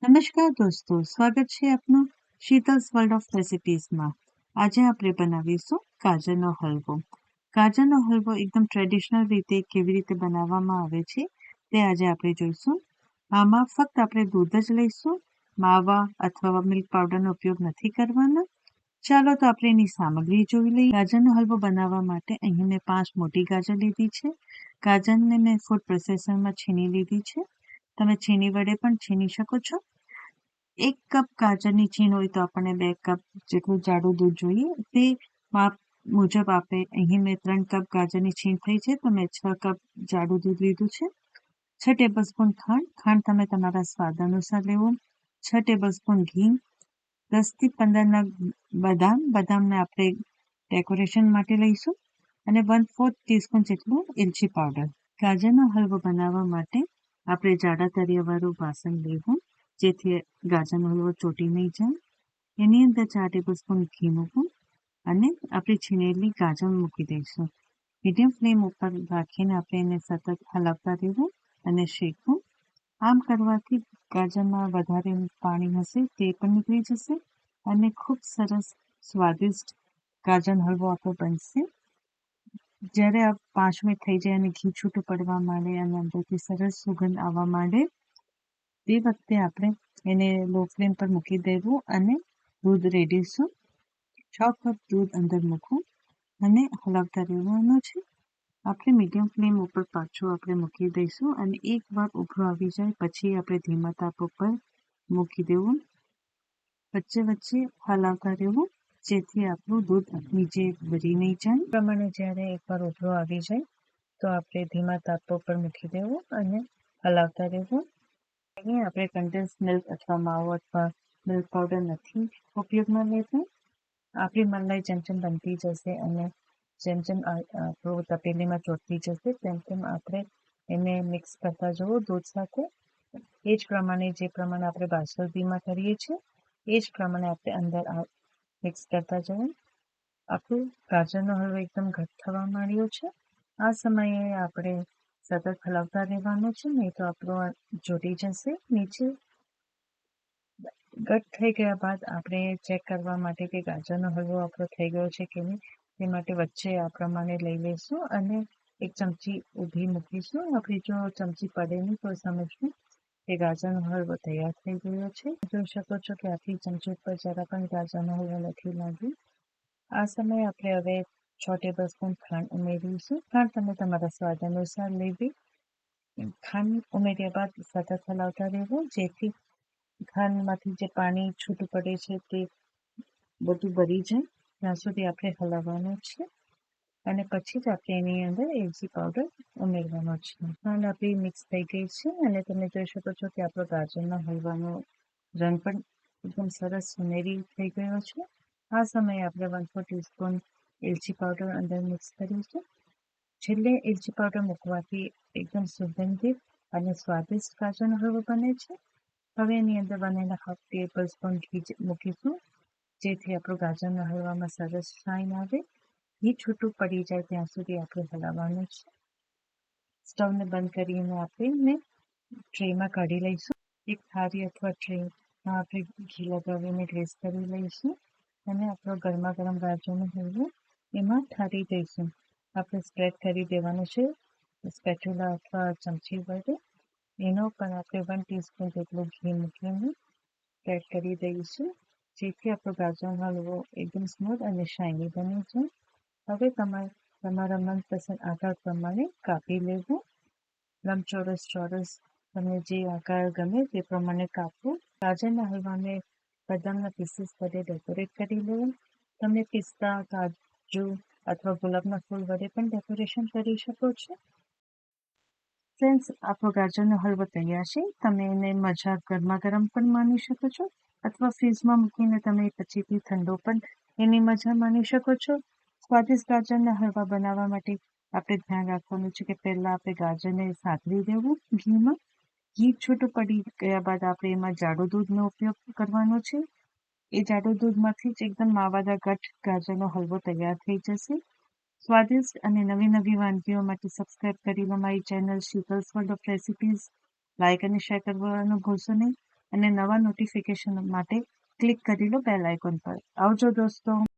નમસ્કાર દોસ્તો, સ્વાગત છે આપનું શીતલ્સ વર્લ્ડ ઓફ રેસિપીઝમાં. આજે આપણે બનાવીશું ગાજરનો હલવો. ગાજરનો હલવો એકદમ ટ્રેડિશનલ રીતે કેવી રીતે બનાવવામાં આવે છે તે આજે આપણે જોઈશું. આમાં ફક્ત આપણે દૂધ જ લઈશું, માવા અથવા મિલ્ક પાવડરનો ઉપયોગ નથી કરવાનો. ચાલો તો આપણે એની સામગ્રી જોઈ લઈએ. ગાજરનો હલવો બનાવવા માટે અહીં મેં 5 મોટી ગાજર લીધી છે. ગાજરને મેં ફૂડ પ્રોસેસરમાં છીણી લીધી છે. તમે છીણી વડે પણ છીણી શકો છો. 1 કપ ગાજરની છીણ હોય તો આપણને 2 કપ જેટલું જાડું દૂધ જોઈએ. તે માપ મુજબ આપણે અહીં મેં 3 કપ ગાજરની છીણ થઈ છે તો મેં 6 કપ જાડું દૂધ લીધું છે. 6 ટેબલસ્પૂન ખાંડ તમે તમારા સ્વાદ અનુસાર લેવો. 6 ટેબલસ્પૂન ઘી. 10 થી 15 નગ બદામને આપણે ડેકોરેશન માટે લઈશું અને 1/4 ટીસ્પૂન જેટલું એલચી પાવડર. ગાજરનો હલવો બનાવવા માટે આપણે જાડા તળિયાવાળું વાસણ લેવું જેથી ગાજરનો હલવો ચોટી નહીં જાય. એની અંદર 4 ટેબલસ્પૂન ઘી મૂકવું અને આપણે છીણેલી ગાજર મૂકી દઈશું. મીડિયમ ફ્લેમ ઉપર રાખીને આપણે એને સતત હલાવતા રહેવું અને શેકવું. આમ કરવાથી ગાજરમાં વધારે પાણી હશે તે પણ નીકળી જશે અને ખૂબ સરસ સ્વાદિષ્ટ ગાજરનો હલવો આપણો બનશે. જ્યારે આ 5 મિનિટ થઈ જાય અને ઘી છૂટું પડવા માંડે અને અંદરથી સરસ સુગંધ આવવા માંડે તે વખતે આપણે એને લો ફ્લેમ પર મૂકી દેવું અને દૂધ રેડીશું. 6 કપ દૂધ અંદર મૂકવું અને હલાવતા રહેવાનું છે. આપણે મીડિયમ ફ્લેમ ઉપર પાછું આપણે મૂકી દઈશું અને એકવાર ઉભરો આવી જાય પછી આપણે ધીમા તાપ ઉપર મૂકી દેવું. વચ્ચે વચ્ચે હલાવતા રહેવું જેથી આપણું દૂધ નીચે બળી નહીં જાય. પ્રમાણે જ્યારે એકવાર ઉભરો આવી જાય તો આપણે ધીમા તાપ ઉપર મૂકી દેવું અને હલાવતા રહેવું. અહીં આપણે કન્ડેન્સ મિલ્ક અથવા માવો અથવા મિલ્ક પાવડર નથી ઉપયોગમાં લેવું. આપણી મલાઈ જેમ જેમ બનતી જશે અને જેમ જેમ આપણું તપેલીમાં ચોટતી જશે તેમ તેમ આપણે એને મિક્સ કરતા જવું દૂધ સાથે. એ જ પ્રમાણે જે પ્રમાણે આપણે બાસુંદીમાં કરીએ છીએ એ જ પ્રમાણે આપણે અંદર મિક્સ કરતા જવું. આપણું ગાજરનો હલવો એકદમ ઘટ થવા માંડ્યો છે. આ સમયે આપણે સતત હલાવતા રહેવાનું છે, નહીં તો આપણો ચોટી જશે નીચે. ઘટ થઈ ગયા બાદ આપણે ચેક કરવા માટે કે ગાજરનો હલવો આપણો થઈ ગયો છે કે નહીં તે માટે વચ્ચે આ પ્રમાણે લઈ લઈશું અને એક ચમચી ઊભી મૂકીશું. આપણી જો ચમચી પડે નહીં તો સમજવું કે ગાજરનો હલવો તૈયાર થઈ ગયો છે. જોઈ શકો છો કે આપણી ચમચી ઉપર જરા પણ ગાજરનો હલવો નથી લાગ્યો. આ સમયે આપણે હવે 6 ટેબલસ્પૂન ખાંડ ઉમેરીશું. ખાંડ તમે તમારા સ્વાદ અનુસાર લેવી. ખાંડ ઉમેર્યા બાદ સતત હલાવતા રહેવું જેથી ખાંડમાંથી જે પાણી છૂટું પડે છે તે બધું ભરી જાય ત્યાં સુધી આપણે હલાવવાનું છે અને પછી જ આપણે એની અંદર એલચી પાવડર ઉમેરવાનો છે. ખાંડ આપણી મિક્સ થઈ ગઈ છે અને તમે જોઈ શકો છો કે આપણો ગાજરના હલવાનો રંગ પણ એકદમ સરસ સુનેરી થઈ ગયો છે. આ સમયે આપણે 1/4 ટીસ્પૂન એલચી પાવડર અંદર મિક્સ કરીશું. છેલ્લે એલચી પાવડર મૂકવાથી એકદમ સુગંધિત અને સ્વાદિષ્ટ ગાજરનો હલવો બને છે. હવે એની અંદર 1.5 ટેબલસ્પૂન ઘી મૂકીશું જેથી આપણું ગાજરના હલવામાં સરસ શાઇન આવે. ઘી છૂટું પડી જાય ત્યાં સુધી આપણે હલાવવાનું છે. સ્ટવને બંધ કરીને આપણે ટ્રેમાં કાઢી લઈશું. એક થાળી અથવા ટ્રેમાં આપણે ઘી લગાવીને ગ્રેસ કરી લઈશું અને આપણો ગરમા ગરમ ગાજરનો હલવો એમાં ઠારી દઈશું. આપણે સ્પ્રેડ કરી દેવાનું છે સ્પેચ્યુલા અથવા ચમચી વડે. એનો પણ આપણે 1 ટીસ્પૂન જેટલું ઘી મૂકીને સ્પ્રેડ કરી દઈશું જેથી આપણો ગાજરનો હલવો એકદમ સ્મૂથ અને શાઇની બની છે. હવે તમારા મનપસંદ આકાર પ્રમાણે કાપી લેવું. લંબચોરસ, ચોરસ તમને જે આકાર ગમે તે પ્રમાણે કાપવું. ગાજરના હલવાને બદામના પીસીસ વડે ડેકોરેટ કરી લેવું. તમે પિસ્તા, કાજુ અથવા ગુલાબના ફૂલ વડે પણ ડેકોરેશન કરી શકો છો. ફ્રેન્ડ્સ, આપણો ગાજરનો હલવો તૈયાર છે. તમે એને મજા ગરમા ગરમ પણ માણી શકો છો અથવા ફ્રીઝમાં મૂકીને તમે પછીથી ઠંડો પણ એની મજા માણી શકો છો. સ્વાદિષ્ટ ગાજરના હલવા બનાવવા માટે આપણે ધ્યાન રાખવાનું છે કે પહેલાં આપણે ગાજરને સાતળી દેવું ઘીમાં. ઘી છૂટું પડી ગયા બાદ આપણે એમાં જાડું દૂધનો ઉપયોગ કરવાનો છે. એ જાડું દૂધમાંથી જ એકદમ માવાદાર ઘટ ગાજરનો હલવો તૈયાર થઈ જશે. સ્વાદિષ્ટ અને નવી વાનગીઓ માટે સબસ્ક્રાઇબ કરી લો મારી channel Sheetal's world of recipes. Like અને શેર કરવાનું ભૂલશો નહીં. અને નવા નોટિફિકેશન માટે ક્લિક કરી લો બેલ આઇકોન પર. આવજો દોસ્તો.